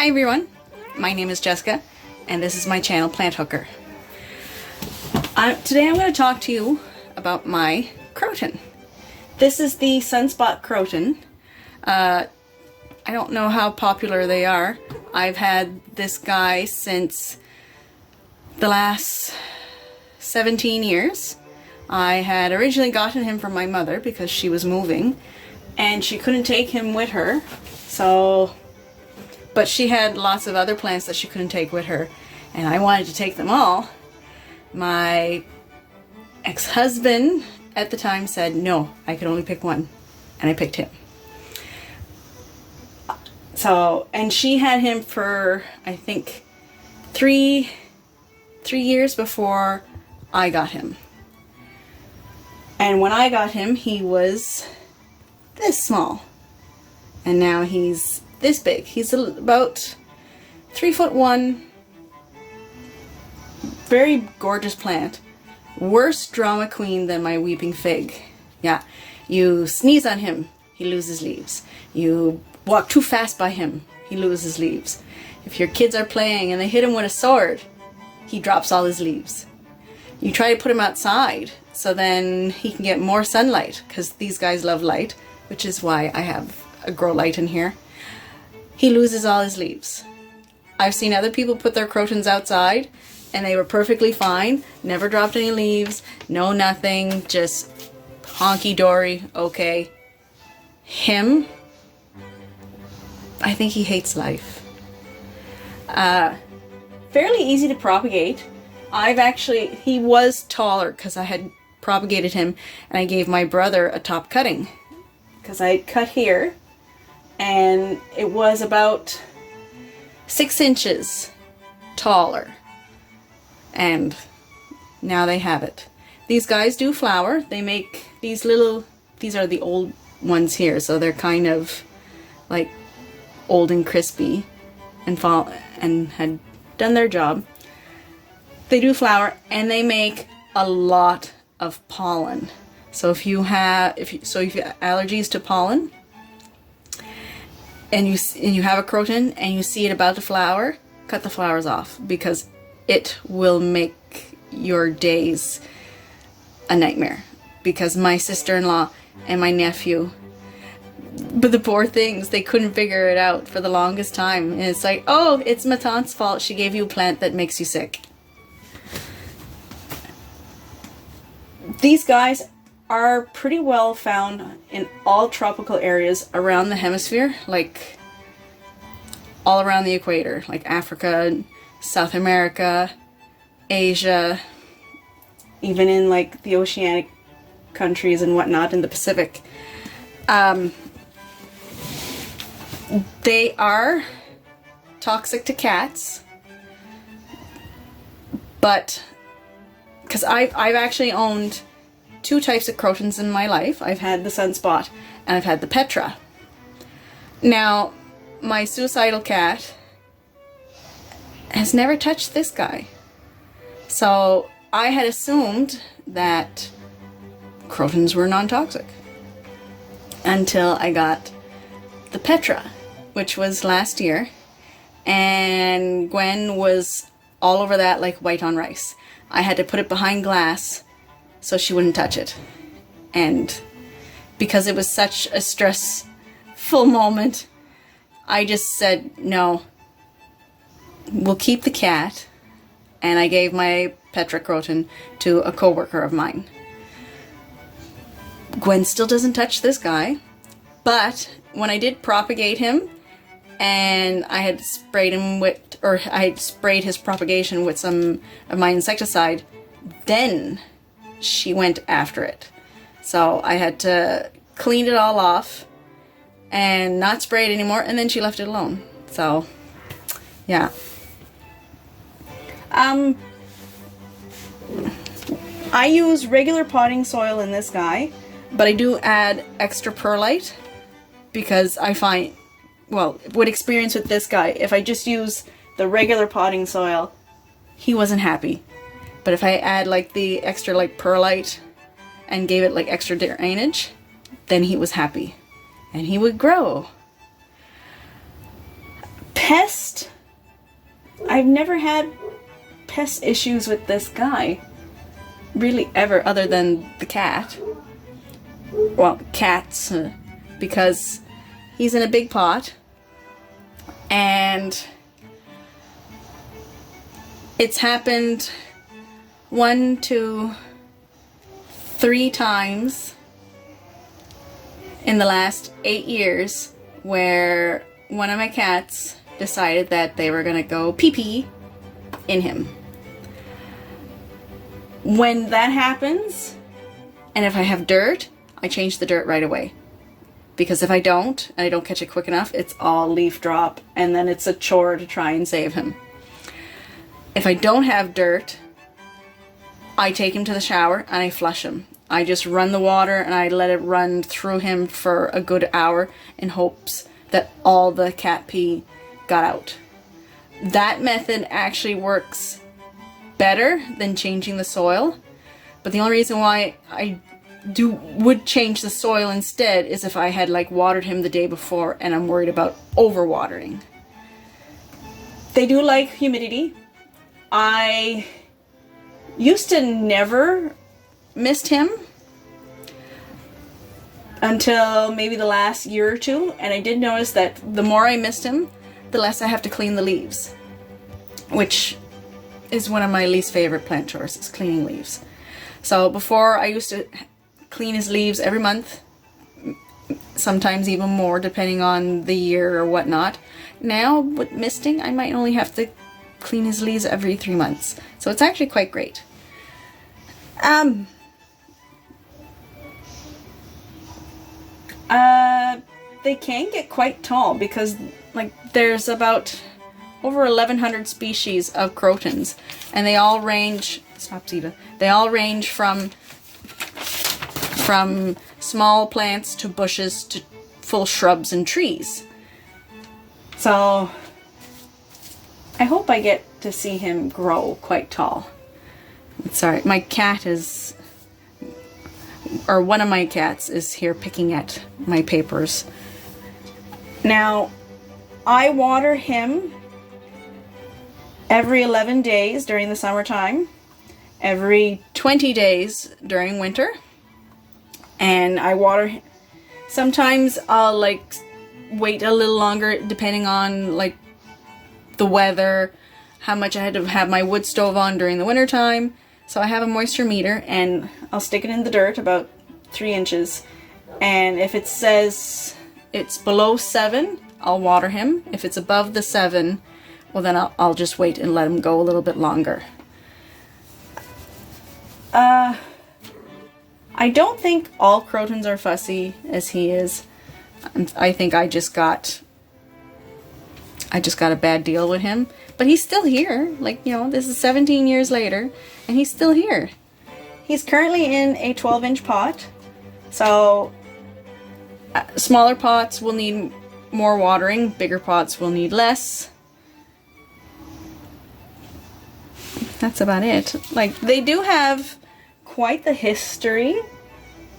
Hi everyone, my name is Jessica and this is my channel Plant Hooker. Today I'm going to talk to you about my croton. This is the Sunspot Croton. I don't know how popular they are. I've had this guy since the last 17 years. I had originally gotten him from my mother because she was moving and she couldn't take him with her, but she had lots of other plants that she couldn't take with her and I wanted to take them all. My ex-husband at the time said no, I could only pick one, and I picked him. And she had him for I think three years before I got him. And when I got him, he was this small. And now he's this big. He's about 3'1". Very gorgeous plant. Worse drama queen than my weeping fig. Yeah, you sneeze on him, he loses leaves. You walk too fast by him, he loses leaves. If your kids are playing and they hit him with a sword, he drops all his leaves. You try to put him outside so then he can get more sunlight, because these guys love light, which is why I have a grow light in here. He loses all his leaves. I've seen other people put their crotons outside and they were perfectly fine, never dropped any leaves, no nothing, just honky-dory, okay. Him, I think he hates life. Fairly easy to propagate. He was taller because I had propagated him and I gave my brother a top cutting. Because I cut here and it was about 6 inches taller. And now they have it. These guys do flower. They make these are the old ones here, so they're kind of like old and crispy and had done their job. They do flower and they make a lot of pollen. So if you have allergies to pollen and you have a croton and you see it about to flower, cut the flowers off, because it will make your days a nightmare. Because my sister-in-law and my nephew, but the poor things, they couldn't figure it out for the longest time. And it's like, oh, it's ma tante's fault. She gave you a plant that makes you sick. These guys are pretty well found in all tropical areas around the hemisphere, like all around the equator, like Africa, South America, Asia, even in like the oceanic countries and whatnot in the Pacific. They are toxic to cats, but because I've actually owned 2 types of crotons in my life. I've had the Sunspot and I've had the Petra. Now, my suicidal cat has never touched this guy. So I had assumed that crotons were non-toxic until I got the Petra, which was last year, and Gwen was all over that like white on rice. I had to put it behind glass so she wouldn't touch it. And because it was such a stressful moment, I just said, no, we'll keep the cat. And I gave my Petra croton to a co-worker of mine. Gwen still doesn't touch this guy, but when I did propagate him and I had sprayed his propagation with some of my insecticide, then she went after it. So I had to clean it all off and not spray it anymore, and then she left it alone. So yeah. I use regular potting soil in this guy, but I do add extra perlite because I find, with experience with this guy, if I just use the regular potting soil, he wasn't happy. But if I add like the extra like perlite and gave it like extra drainage, then he was happy and he would grow. Pest, I've never had pest issues with this guy, really, ever, other than the cat. Well, cats, because he's in a big pot, and it's happened 1 to 3 times in the last 8 years where one of my cats decided that they were gonna go pee-pee in him. When that happens, and if I have dirt, I change the dirt right away. Because if I don't, and I don't catch it quick enough, it's all leaf drop, and then it's a chore to try and save him. If I don't have dirt, I take him to the shower and I flush him. I just run the water and I let it run through him for a good hour in hopes that all the cat pee got out. That method actually works better than changing the soil, but the only reason why I would change the soil instead is if I had like watered him the day before and I'm worried about overwatering. They do like humidity. I used to never mist him until maybe the last year or two, and I did notice that the more I mist him, the less I have to clean the leaves, which is one of my least favorite plant chores, is cleaning leaves. So before, I used to clean his leaves every month, sometimes even more depending on the year or whatnot. Now with misting, I might only have to clean his leaves every 3 months, so it's actually quite great. They can get quite tall because like there's about over 1,100 species of crotons, and they all range, they all range from small plants to bushes to full shrubs and trees. So I hope I get to see him grow quite tall. Sorry, my cat is, or one of my cats is here picking at my papers. Now, I water him every 11 days during the summertime, every 20 days during winter, and I water, sometimes I'll like wait a little longer depending on like the weather, how much I had to have my wood stove on during the winter time. So I have a moisture meter and I'll stick it in the dirt about 3 inches, and if it says it's below 7, I'll water him. If it's above the 7, well then I'll just wait and let him go a little bit longer. I don't think all crotons are fussy as he is. I think I just got a bad deal with him, but he's still here. Like, you know, this is 17 years later and he's still here. He's currently in a 12-inch pot, so smaller pots will need more watering, bigger pots will need less. That's about it. Like, they do have quite the history,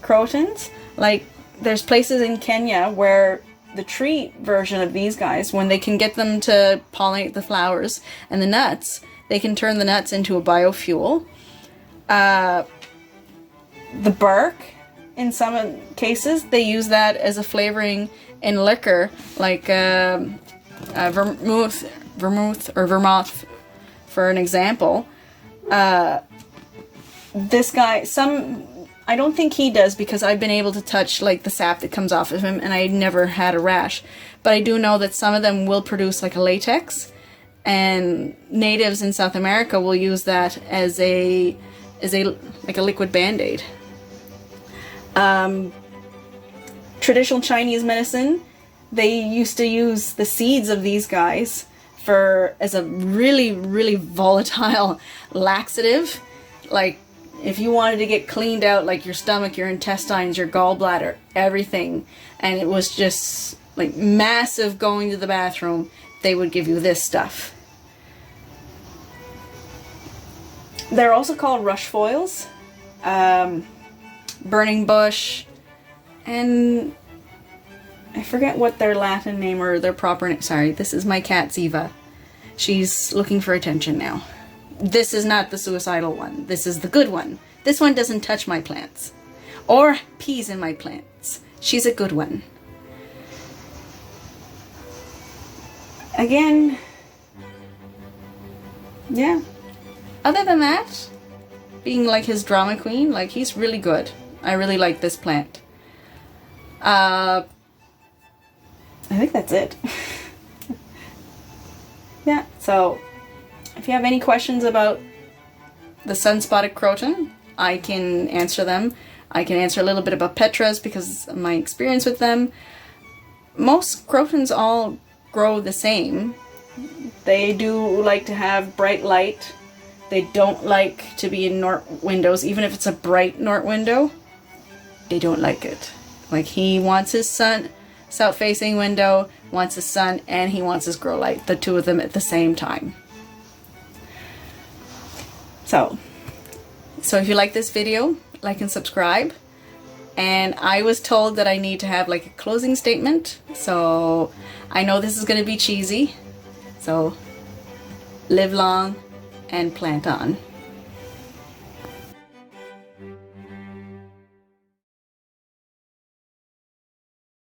crotons. Like, there's places in Kenya where the tree version of these guys, when they can get them to pollinate the flowers and the nuts, they can turn the nuts into a biofuel. The bark, in some cases, they use that as a flavoring in liquor, like vermouth, for an example. This guy, I don't think he does, because I've been able to touch like the sap that comes off of him and I never had a rash. But I do know that some of them will produce like a latex, and natives in South America will use that as a liquid band-aid. Traditional Chinese medicine, they used to use the seeds of these guys as a really, really volatile laxative. Like, if you wanted to get cleaned out, like your stomach, your intestines, your gallbladder, everything, and it was just like massive going to the bathroom, they would give you this stuff. They're also called rush foils, burning bush, and I forget what their Latin name or their proper name. Sorry, this is my cat Ziva. She's looking for attention now. This is not the suicidal one. This is the good one. This one doesn't touch my plants or pees in my plants. She's a good one. Again, yeah. Other than that, being like his drama queen, like he's really good. I really like this plant. I think that's it. Yeah, so if you have any questions about the Sunspotted Croton, I can answer them. I can answer a little bit about Petras because of my experience with them. Most Crotons all grow the same. They do like to have bright light. They don't like to be in Nort windows, even if it's a bright Nort window. They don't like it. Like he wants his sun, south-facing window, wants his sun, and he wants his grow light. The two of them at the same time. So if you like this video, like and subscribe. And I was told that I need to have like a closing statement. So I know this is going to be cheesy. So live long and plant on.